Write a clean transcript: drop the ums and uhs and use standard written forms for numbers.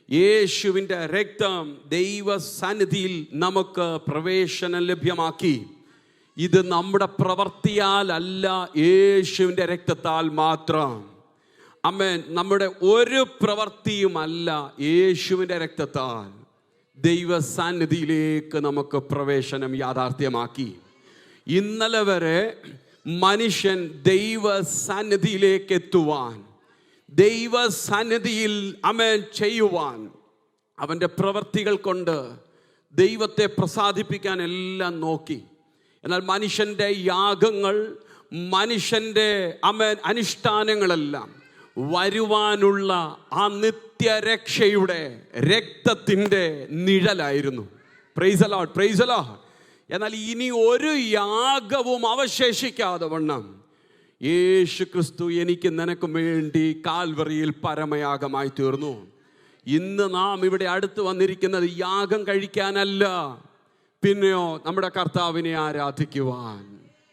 യേശുവിൻ്റെ രക്തം ദൈവസന്നിധിയിൽ നമുക്ക് പ്രവേശനം ലഭ്യമാക്കി. ഇത് നമ്മുടെ പ്രവൃത്തിയാൽ അല്ല, യേശുവിൻ്റെ രക്തത്താൽ മാത്രം. ആമേൻ. നമ്മുടെ ഒരു പ്രവൃത്തിയുമല്ല, യേശുവിൻ്റെ രക്തത്താൽ ദൈവസന്നിധിയിലേക്ക് നമുക്ക് പ്രവേശനം യാഥാർത്ഥ്യമാക്കി. ഇന്നലെ വരെ മനുഷ്യൻ ദൈവസന്നിധിയിലേക്ക് എത്തുവാൻ, ദൈവസന്നിധിയിൽ ആമേൻ ചെയ്യുവാൻ, അവൻ്റെ പ്രവൃത്തികൾ കൊണ്ട് ദൈവത്തെ പ്രസാദിപ്പിക്കാൻ എല്ലാം നോക്കി. എന്നാൽ മനുഷ്യൻ്റെ യാഗങ്ങൾ, മനുഷ്യൻ്റെ ആമേൻ അനുഷ്ഠാനങ്ങളെല്ലാം വരുവാനുള്ള ആ നിത്യരക്ഷയുടെ രക്തത്തിൻ്റെ നിഴലായിരുന്നു. Praise the Lord, praise the Lord. എന്നാൽ ഇനി ഒരു യാഗവും അവശേഷിക്കാതെ വണ്ണം യേശു ക്രിസ്തു എനിക്ക് നിനക്കും വേണ്ടി കാൽവറിയിൽ പരമയാഗമായി തീർന്നു. ഇന്ന് നാം ഇവിടെ അടുത്ത് വന്നിരിക്കുന്നത് യാഗം കഴിക്കാനല്ല, പിന്നെയോ നമ്മുടെ കർത്താവിനെ ആരാധിക്കുവാൻ.